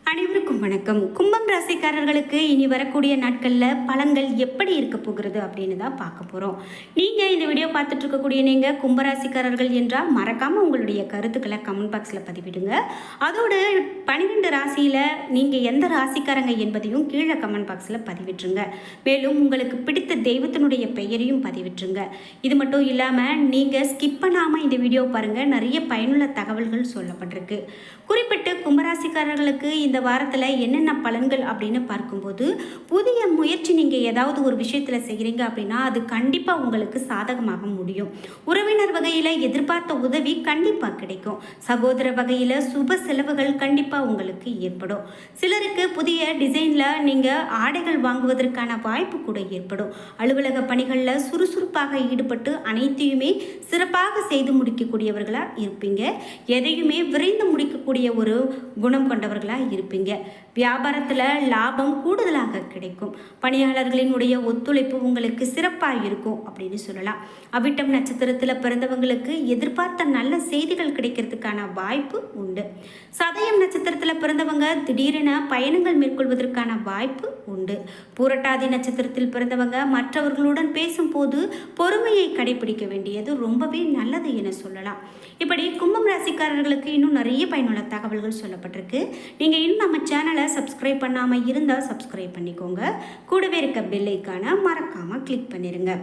அனைவருக்கும் வணக்கம். கும்பம் ராசிக்காரர்களுக்கு இனி வரக்கூடிய நாட்களில் பலன்கள் எப்படி இருக்க போகிறது அப்படின்னு தான் பார்க்க போகிறோம். நீங்கள் இந்த வீடியோ பார்த்துட்டு இருக்கக்கூடிய நீங்கள் கும்பராசிக்காரர்கள் என்றால் மறக்காமல் உங்களுடைய கருத்துக்களை கமெண்ட் பாக்ஸில் பதிவிடுங்க. அதோடு 12 ராசியில் நீங்கள் எந்த ராசிக்காரங்க என்பதையும் கீழே கமெண்ட் பாக்ஸில் பதிவிட்டுருங்க. மேலும் உங்களுக்கு பிடித்த தெய்வத்தினுடைய பெயரையும் பதிவிட்டுருங்க. இது மட்டும் இல்லாமல் நீங்கள் ஸ்கிப் பண்ணாமல் இந்த வீடியோ பாருங்கள். நிறைய பயனுள்ள தகவல்கள் சொல்லப்பட்டிருக்கு. குறிப்பிட்டு கும்பராசிக்காரர்களுக்கு இந்த வாரத்தில் என்னென்ன பலன்கள் அப்படின்னு பார்க்கும்போது, புதிய முயற்சி நீங்கள் ஏதாவது ஒரு விஷயத்தில் செய்கிறீங்க அப்படின்னா அது கண்டிப்பாக உங்களுக்கு சாதகமாக முடியும். உறவினர் வகையில் எதிர்பார்த்த உதவி கண்டிப்பாக கிடைக்கும். சகோதர வகையில் சுப செலவுகள் கண்டிப்பாக உங்களுக்கு ஏற்படும். சிலருக்கு புதிய டிசைனில் நீங்கள் ஆடைகள் வாங்குவதற்கான வாய்ப்பு கூட ஏற்படும். அலுவலக பணிகளில் சுறுசுறுப்பாக ஈடுபட்டு அனைத்தையுமே சிறப்பாக செய்து முடிக்கக்கூடியவர்களாக இருப்பீங்க. எதையுமே விரைந்து முடிக்கக்கூடிய ஒரு குணம் கொண்டவர்களாக இருப்பீங்க. வியாபாரத்தில் லாபம் கூடுதலாக கிடைக்கும். பணியாளர்களினுடைய ஒத்துழைப்பு உங்களுக்கு சிறப்பாக இருக்கும் அப்படின்னு சொல்லலாம். அவிட்டம் நட்சத்திரத்தில் பிறந்தவங்களுக்கு எதிர்பார்த்த நல்ல செய்திகள் கிடைக்கிறதுக்கான வாய்ப்பு உண்டு. சதயம் நட்சத்திரத்தில் பிறந்தவங்க திடீரென பயணங்கள் மேற்கொள்வதற்கான வாய்ப்பு உண்டு. பூரட்டாதி நட்சத்திரத்தில் பிறந்தவங்க மற்றவர்களுடன் பேசும்போது பொறுமையை கடைபிடிக்க வேண்டியது ரொம்பவே நல்லது என சொல்லலாம். இப்படி கும்பம் ராசிக்காரர்களுக்கு இன்னும் நிறைய பயனுள்ள தகவல்கள் சொல்லப்பட்டிருக்கு. நீங்கள் இன்னும் நம்ம சேனலை சப்ஸ்கிரைப் பண்ணாமல் இருந்தால் சப்ஸ்கிரைப் பண்ணிக்கோங்க. கூடவே இருக்க பெல் ஐகானை மறக்காமல் கிளிக் பண்ணிடுங்க.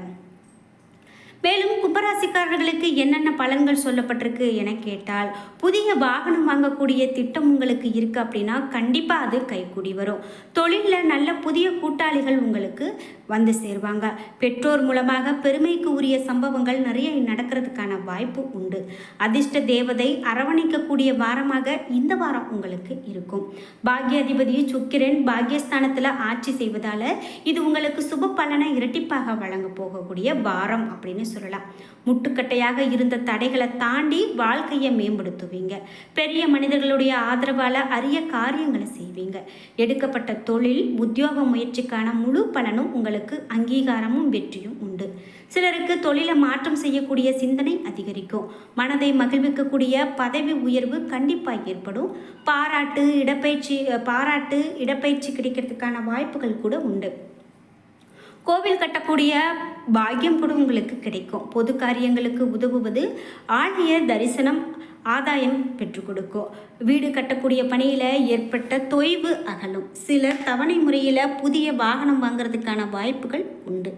மேலும் கும்பராசிக்காரர்களுக்கு என்னென்ன பலன்கள் சொல்லப்பட்டிருக்கு என கேட்டால், புதிய வாகனம் வாங்கக்கூடிய திட்டம் உங்களுக்கு இருக்குது அப்படின்னா கண்டிப்பாக அது கைகூடி வரும். தொழிலில் நல்ல புதிய கூட்டாளிகள் உங்களுக்கு வந்து சேருவாங்க. பெற்றோர் மூலமாக பெருமைக்கு உரிய சம்பவங்கள் நிறைய நடக்கிறதுக்கான வாய்ப்பு உண்டு. அதிர்ஷ்ட தேவதை அரவணைக்கக்கூடிய வாரமாக இந்த வாரம் உங்களுக்கு இருக்கும். பாக்யாதிபதி சுக்கிரன் பாக்யஸ்தானத்தில் ஆட்சி செய்வதால் இது உங்களுக்கு சுப பலனை இரட்டிப்பாக வழங்க போகக்கூடிய வாரம் அப்படின்னு சொல்லலாம். முட்டுக்கட்டையாக இருந்த தடைகளை தாண்டி வாழ்க்கையை மேம்படுத்துவீங்க. பெரிய மனிதர்களுடைய ஆதரவால் அரிய காரியங்களை செய்வீங்க. எடுக்கப்பட்ட தொழில் உத்தியோக முயற்சிக்கான முழு பலனும் உங்களுக்கு அங்கீகாரமும் வெற்றியும் உண்டு. சிலருக்கு தொழிலை மாற்றம் செய்யக்கூடிய சிந்தனை அதிகரிக்கும். மனதை மகிழ்விக்கக்கூடிய பதவி உயர்வு கண்டிப்பாக ஏற்படும். பாராட்டு இடப்பயிற்சி கிடைக்கிறதுக்கான வாய்ப்புகள் கூட உண்டு. கோவில் கட்டக்கூடிய பாக்கியம் கூட உங்களுக்கு கிடைக்கும். பொது காரியங்களுக்கு உதவுவது ஆலய தரிசனம் ஆதாயம் பெற்றுக் கொடுக்கும். வீடு கட்டக்கூடிய பணியில் ஏற்பட்ட தொய்வு அகலும். சிலர் தவணை முறையில் புதிய வாகனம் வாங்கிறதுக்கான வாய்ப்புகள் உண்டு.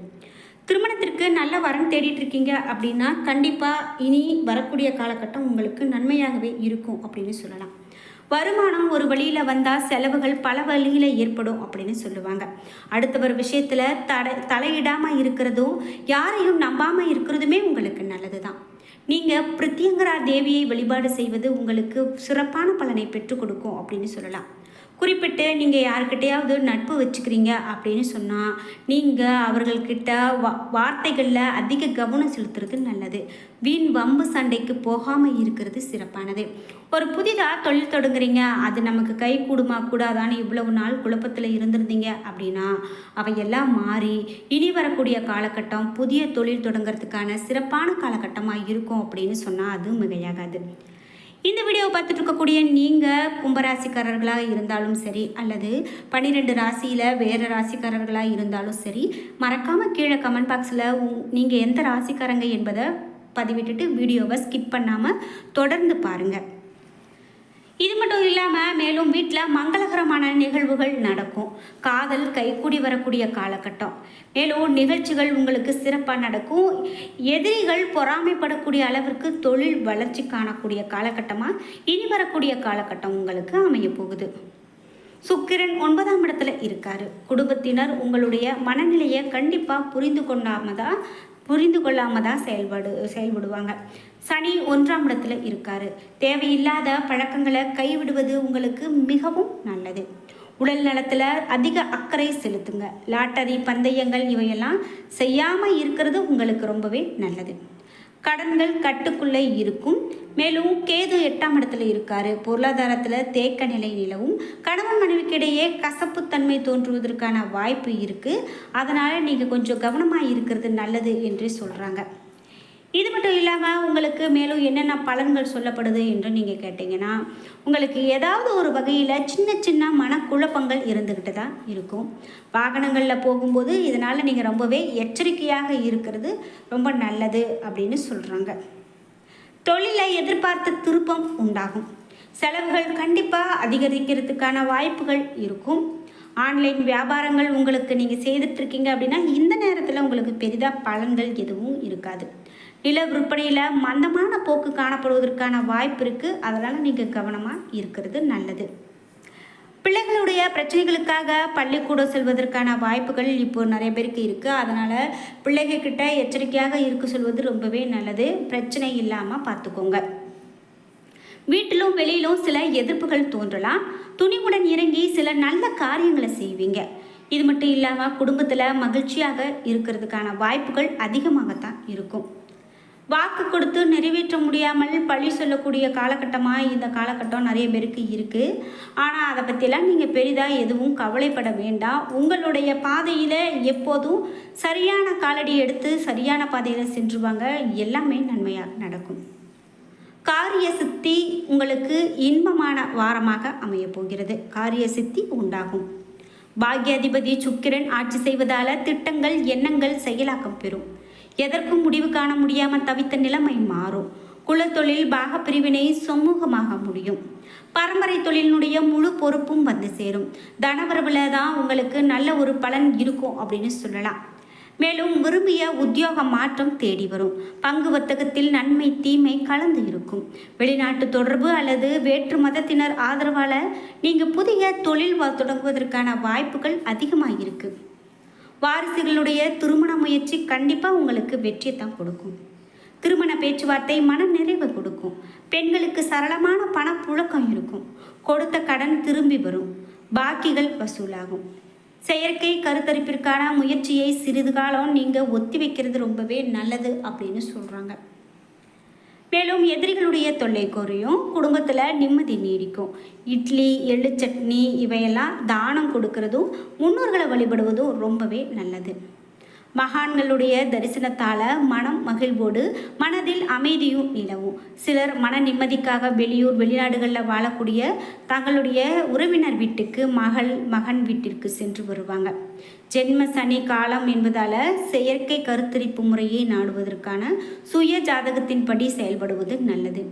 திருமணத்திற்கு நல்ல வரன் தேடிட்டு இருக்கீங்க அப்படின்னா கண்டிப்பாக இனி வரக்கூடிய காலகட்டம் உங்களுக்கு நன்மையாகவே இருக்கும் அப்படின்னு சொல்லலாம். வருமானம் ஒரு வழியில் வந்தால் செலவுகள் பல வழியில் ஏற்படும் அப்படின்னு சொல்லுவாங்க. அடுத்தவர் விஷயத்தில் தலையிடாமல் இருக்கிறதும் யாரையும் நம்பாமல் இருக்கிறதுமே உங்களுக்கு நல்லது தான். நீங்கள் பிரித்யங்கரா தேவியை வழிபாடு செய்வது உங்களுக்கு சிறப்பான பலனை பெற்றுக் கொடுக்கும் அப்படின்னு சொல்லலாம். குறிப்பிட்டு நீங்கள் யாருக்கிட்டையாவது நட்பு வச்சுக்கிறீங்க அப்படின்னு சொன்னால் நீங்கள் அவர்கள்கிட்ட வார்த்தைகளில் அதிக கவனம் செலுத்துறது நல்லது. வீண் வம்பு சண்டைக்கு போகாமல் இருக்கிறது சிறப்பானது. ஒரு புதிதாக தொழில் தொடங்குறீங்க, அது நமக்கு கை கூடுமா கூடாதான்னு இவ்வளவு நாள் குழப்பத்தில் இருந்திருந்தீங்க அப்படின்னா அவையெல்லாம் மாறி இனி வரக்கூடிய காலகட்டம் புதிய தொழில் தொடங்குறதுக்கான சிறப்பான காலகட்டமாக இருக்கும் அப்படின்னு சொன்னால் அது மிகையாகாது. இந்த வீடியோவை பார்த்துட்டு இருக்கக்கூடிய நீங்கள் கும்பராசிக்காரர்களாக இருந்தாலும் சரி, அல்லது 12 ராசியில் வேறு ராசிக்காரர்களாக இருந்தாலும் சரி, மறக்காமல் கீழே கமெண்ட் பாக்ஸில் நீங்கள் எந்த ராசிக்காரங்க என்பதை பதிவிட்டுட்டு வீடியோவை ஸ்கிப் பண்ணாமல் தொடர்ந்து பாருங்கள். இது மட்டும் இல்லாமல் மேலும் வீட்டில் மங்களகரமான நிகழ்வுகள் நடக்கும். காதல் கைக்கூடி வரக்கூடிய காலகட்டம். மேலும் நிகழ்ச்சிகள் உங்களுக்கு சிறப்பாக நடக்கும். எதிரிகள் பொறாமைப்படக்கூடிய அளவிற்கு தொழில் வளர்ச்சி காணக்கூடிய காலகட்டமாக இனி வரக்கூடிய காலகட்டம் உங்களுக்கு அமைய போகுது. சுக்கிரன் 9ஆம் இடத்துல இருக்காரு. குடும்பத்தினர் உங்களுடைய மனநிலையை கண்டிப்பாக புரிந்து கொள்ளாம தான் செயல்படுவாங்க. சனி 1ஆம் இடத்துல இருக்காரு. தேவையில்லாத பழக்கங்களை கைவிடுவது உங்களுக்கு மிகவும் நல்லது. உடல் நலத்தில் அதிக அக்கறை செலுத்துங்க. லாட்டரி பந்தயங்கள் இவையெல்லாம் செய்யாமல் இருக்கிறது உங்களுக்கு ரொம்பவே நல்லது. கடன்கள் கட்டுக்குள்ளே இருக்கும். மேலும் கேது 8ஆம் இடத்துல இருக்காரு. பொருளாதாரத்தில் தேக்க நிலை நிலவும். கணவன் மனைவிக்கிடையே கசப்புத்தன்மை தோன்றுவதற்கான வாய்ப்பு இருக்குது. அதனால் நீங்கள் கொஞ்சம் கவனமாக இருக்கிறது நல்லது என்று சொல்கிறாங்க. இது மட்டும் இல்லாமல் உங்களுக்கு மேலும் என்னென்ன பலன்கள் சொல்லப்படுது என்று நீங்கள் கேட்டிங்கன்னா, உங்களுக்கு ஏதாவது ஒரு வகையில் சின்ன சின்ன மனக்குழப்பங்கள் இருந்துக்கிட்டு தான் இருக்கும். வாகனங்களில் போகும்போது இதனால் நீங்கள் ரொம்பவே எச்சரிக்கையாக இருக்கிறது ரொம்ப நல்லது அப்படின்னு சொல்கிறாங்க. தொழிலை எதிர்பார்த்த திருப்பம் உண்டாகும். செலவுகள் கண்டிப்பாக அதிகரிக்கிறதுக்கான வாய்ப்புகள் இருக்கும். ஆன்லைன் வியாபாரங்கள் உங்களுக்கு நீங்கள் செய்துட்ருக்கீங்க அப்படின்னா இந்த நேரத்தில் உங்களுக்கு பெரிதாக பலன்கள் எதுவும் இருக்காது. நில விற்பனையில் மந்தமான போக்கு காணப்படுவதற்கான வாய்ப்பு இருக்குது. அதனால் நீங்கள் கவனமாக இருக்கிறது நல்லது. பிள்ளைகளுடைய பிரச்சனைகளுக்காக பள்ளிக்கூடம் செல்வதற்கான வாய்ப்புகள் இப்போ நிறைய பேருக்கு இருக்குது. அதனால் பிள்ளைகள்கிட்ட எச்சரிக்கையாக இருக்க சொல்வது ரொம்பவே நல்லது. பிரச்சனை இல்லாமல் பார்த்துக்கோங்க. வீட்டிலும் வெளியிலும் சில எதிர்ப்புகள் தோன்றலாம். துணிவுடன் இறங்கி சில நல்ல காரியங்களை செய்வீங்க. இது மட்டும் இல்லாமல் குடும்பத்தில் மகிழ்ச்சியாக இருக்கிறதுக்கான வாய்ப்புகள் அதிகமாகத்தான் இருக்கும். வாக்கு கொடுத்து நிறைவேற்ற முடியாமல் பழி சொல்லக்கூடிய காலகட்டமாக இந்த காலகட்டம் நிறைய பேருக்கு இருக்குது. ஆனால் அதை பற்றிலாம் நீங்கள் பெரிதாக எதுவும் கவலைப்பட வேண்டாம். உங்களுடைய பாதையில் எப்போதும் சரியான காலடி எடுத்து சரியான பாதையில் சென்றுவாங்க. எல்லாமே நன்மையாக நடக்கும். காரிய சித்தி உங்களுக்கு இன்பமான வாரமாக அமைய போகிறது. காரிய சித்தி உண்டாகும். பாக்யாதிபதி சுக்கிரன் ஆட்சி செய்வதால் திட்டங்கள் எண்ணங்கள் செயலாக்கம் பெறும். எதற்கும் முடிவு காண முடியாமல் தவித்த நிலைமை மாறும். குலத்தொழில் பாக பிரிவினை சுமூகமாக முடியும். பரம்பரை தொழிலினுடைய முழு பொறுப்பும் வந்து சேரும். தனவரவில் தான் உங்களுக்கு நல்ல ஒரு பலன் இருக்கும் அப்படின்னு சொல்லலாம். மேலும் விரும்பிய உத்தியோக மாற்றம் தேடி வரும். பங்கு வர்த்தகத்தில் நன்மை தீமை கலந்து இருக்கும். வெளிநாட்டு தொடர்பு அல்லது வேற்று மதத்தினர் ஆதரவால் நீங்கள் புதிய தொழில் தொடங்குவதற்கான வாய்ப்புகள் அதிகமாக இருக்குது. வாரிசுகளுடைய திருமண முயற்சி கண்டிப்பாக உங்களுக்கு வெற்றியை தான் கொடுக்கும். திருமண பேச்சுவார்த்தை மன நிறைவு கொடுக்கும். பெண்களுக்கு சரளமான பணப்புழக்கம் இருக்கும். கொடுத்த கடன் திரும்பி வரும். பாக்கிகள் வசூலாகும். செயற்கை கருத்தரிப்பிற்கான முயற்சியை சிறிது காலம் நீங்கள் ஒத்தி வைக்கிறது ரொம்பவே நல்லது அப்படின்னு சொல்கிறாங்க. மேலும் எதிரிகளுடைய தொல்லை குறையும். குடும்பத்தில் நிம்மதி நீடிக்கும். இட்லி எள்ளு சட்னி இவையெல்லாம் தானம் கொடுக்கறதும் முன்னோர்களை வழிபடுவதும் ரொம்பவே நல்லது. மகான்களுடைய தரிசனத்தால் மனம் மகிழ்வோடு மனதில் அமைதியும் நிலவும். சிலர் மன நிம்மதிக்காக வெளியூர் வெளிநாடுகளில் வாழக்கூடிய தங்களுடைய உறவினர் வீட்டுக்கு மகன் வீட்டிற்கு சென்று வருவாங்க. ஜென்ம சனி காலம் என்பதால் செயற்கை கருத்தரிப்பு முறையை நாடுவதற்கான சுய ஜாதகத்தின்படி செயல்படுவது நல்லது.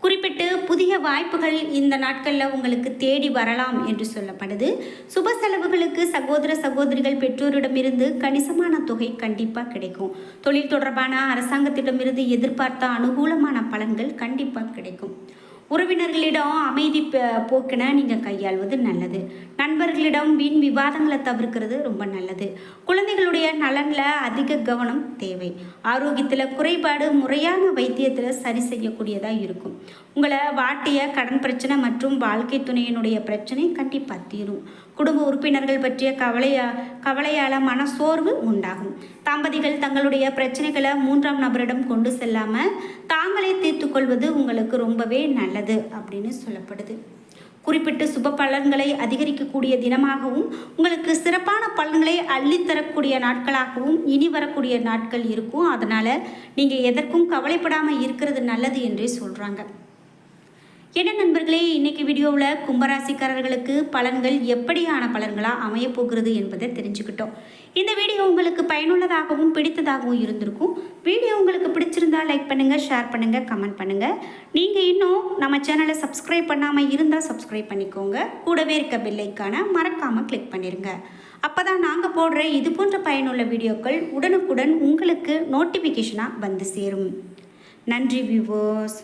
குறிப்பிட்டு புதிய வாய்ப்புகள் இந்த நாட்களில் உங்களுக்கு தேடி வரலாம் என்று சொல்லப்படுது. சுப செலவுகளுக்கு சகோதர சகோதரிகள் பெற்றோரிடமிருந்து கணிசமான தொகை கண்டிப்பாக கிடைக்கும். தொழில் தொடர்பான அரசாங்கத்திடமிருந்து எதிர்பார்த்த அனுகூலமான பலன்கள் கண்டிப்பாக கிடைக்கும். உறவினர்களிடம் அமைதி போக்கின நீங்கள் கையாள்வது நல்லது. நண்பர்களிடம் வீண் விவாதங்களை தவிர்க்கிறது ரொம்ப நல்லது. குழந்தைகளுடைய நலனில் அதிக கவனம் தேவை. ஆரோக்கியத்தில் குறைபாடு முறையான வைத்தியத்தில் சரி செய்யக்கூடியதாக இருக்கும். உங்களை வாட்டிய கடன் பிரச்சனை மற்றும் வாழ்க்கை துணையினுடைய பிரச்சனை கண்டிப்பாக தீரும். குடும்ப உறுப்பினர்கள் பற்றிய கவலையால் மனசோர்வு உண்டாகும். தம்பதிகள் தங்களுடைய பிரச்சனைகளை மூன்றாம் நபரிடம் கொண்டு செல்லாமல் தாங்களே தீர்த்து கொள்வது உங்களுக்கு ரொம்பவே நல்லது அப்படின்னு சொல்லப்படுது. குறிப்பிட்டு சுப பலன்களை அதிகரிக்கக்கூடிய தினமாகவும் உங்களுக்கு சிறப்பான பலன்களை அள்ளித்தரக்கூடிய நாட்களாகவும் இனி வரக்கூடிய நாட்கள் இருக்கும். அதனால் நீங்கள் எதற்கும் கவலைப்படாமல் இருக்கிறது நல்லது என்றே சொல்கிறாங்க. என்ன நண்பர்களே, இன்றைக்கி வீடியோவில் கும்பராசிக்காரர்களுக்கு பலன்கள் எப்படியான பலன்களாக அமையப்போகிறது என்பதை தெரிஞ்சுக்கிட்டோம். இந்த வீடியோ உங்களுக்கு பயனுள்ளதாகவும் பிடித்ததாகவும் இருந்திருக்கும். வீடியோ உங்களுக்கு பிடிச்சிருந்தால் லைக் பண்ணுங்கள், ஷேர் பண்ணுங்கள், கமெண்ட் பண்ணுங்கள். நீங்கள் இன்னும் நம்ம சேனலை சப்ஸ்கிரைப் பண்ணாமல் இருந்தால் சப்ஸ்கிரைப் பண்ணிக்கோங்க. கூடவே இருக்க பெல் ஐக்கானை மறக்காமல் கிளிக் பண்ணிடுங்க. அப்போ தான் நாங்கள் போடுற இது போன்ற பயனுள்ள வீடியோக்கள் உடனுக்குடன் உங்களுக்கு நோட்டிஃபிகேஷனாக வந்து சேரும். நன்றி வியூவர்ஸ்.